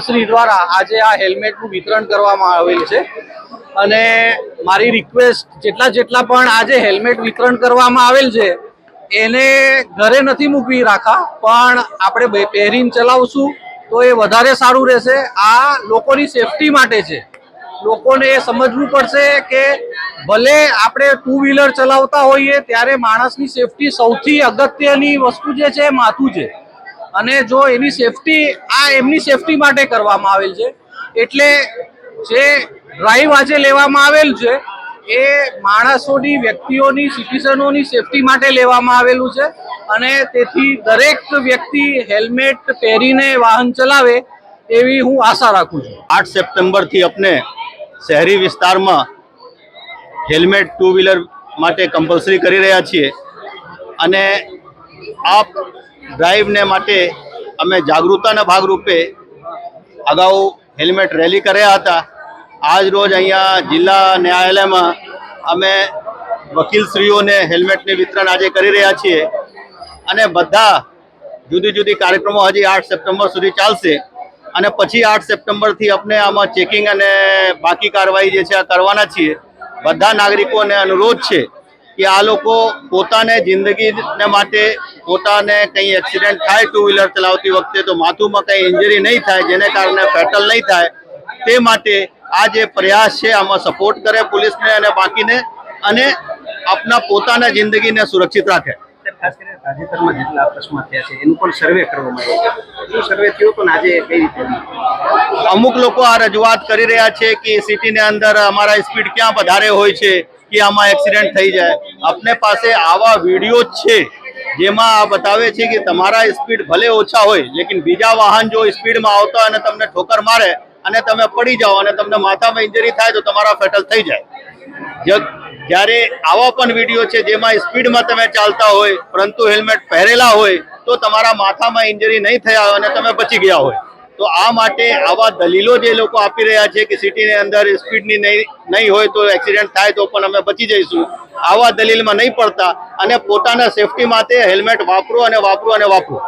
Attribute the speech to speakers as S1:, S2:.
S1: શ્રી દ્વારા આજે આ હેલ્મેટનું વિતરણ કરવામાં આવેલ છે અને મારી રિક્વેસ્ટ જેટલા પણ આજે હેલ્મેટ વિતરણ કરવામાં આવેલ છે એને ઘરે નથી મૂકવી રાખા, પણ આપણે પહેરીને ચલાવશું તો એ વધારે સારું રહેશે। આ લોકોની સેફટી માટે છે। લોકોને એ સમજવું પડશે કે ભલે આપણે ટુ વ્હીલર ચલાવતા હોઈએ ત્યારે માણસની સેફટી સૌથી અગત્યની વસ્તુ જે છે માથું છે, અને જો એની સેફટી એમની સેફટી માટે કરવામાં આવેલ છે। એટલે જે ડ્રાઈવ આજે લેવામાં આવેલ છે એ માણસોની, વ્યક્તિઓની, સિટીઝનોની સેફટી માટે લેવામાં આવેલું છે અને તેથી દરેક વ્યક્તિ હેલ્મેટ પહેરીને વાહન ચલાવે એવી હું આશા રાખું છું।
S2: 8 સપ્ટેમ્બરથી આપણે શહેરી વિસ્તારમાં હેલ્મેટ ટુ વ્હીલર માટે કમ્પલસરી કરી રહ્યા છીએ અને આ ડ્રાઈવને માટે અમે જાગૃતતાના ભાગરૂપે અગાઉ હેલ્મેટ રેલી કર્યા હતા। આજ રોજ અહીંયા જિલ્લા ન્યાયાલયમાં અમે વકીલશ્રીઓને હેલ્મેટની વિતરણ આજે કરી રહ્યા છીએ અને બધા જુદી જુદી કાર્યક્રમો હજી 8 સપ્ટેમ્બર સુધી ચાલશે અને પછી 8 સપ્ટેમ્બરથી આપણે આમાં ચેકિંગ અને બાકી કાર્યવાહી જે છે આ કરવાના છીએ। બધા નાગરિકોને અનુરોધ છે કે આ લોકો પોતાને જિંદગીને માટે, પોતાને કંઈ એક્સિડન્ટ થાય ટુ વ્હીલર ચલાવતી વખતે તો માથુંમાં કંઈ ઇન્જરી નહીં થાય, જેને કારણે ફેટલ નહીં થાય, તે માટે આ જે પ્રયાસ છે આમાં સપોર્ટ કરે પોલીસને અને બાકીને, અને આપના પોતાના જિંદગીને સુરક્ષિત રાખે।
S3: ખાસ કરીને તાજેતરમાં જેટલા અકસ્માત થયા છે એનું પણ સર્વે કરવામાં આવ્યો છે। સર્વે થયો તો આજે કઈ રીતે?
S2: અમુક લોકો આ રજૂઆત કરી રહ્યા છે કે સિટીની અંદર અમારા સ્પીડ ક્યાં વધારે હોય છે કે આમાં એક્સિડન્ટ થઈ જાય। આપને પાસે આવા વિડીયો જ છે જેમાં આ બતાવે છે કે તમારા સ્પીડ ભલે ઓછા હોય લેકિન બીજા વાહન જો સ્પીડમાં આવતા અને તમને ઠોકર મારે અને તમે પડી જાઓ અને તમને માથામાં ઇન્જરી થાય તો તમારા ફેટલ થઈ જાય। જ્યારે આવા પણ વિડીયો છે જેમાં સ્પીડમાં તમે ચાલતા હોય પરંતુ હેલ્મેટ પહેરેલા હોય તો તમારા માથામાં ઇન્જરી નહીં થયા હોય અને તમે બચી ગયા હોય। તો આ માટે આવા દલીલો જે લોકો આપી રહ્યા છે કે સિટીની અંદર સ્પીડની નહીં હોય તો એક્સિડન્ટ થાય તો પણ અમે બચી જઈશું, આવા દલીલમાં નહીં પડતા અને પોતાના સેફટી માટે હેલ્મેટ વાપરો અને વાપરો અને વાપરો।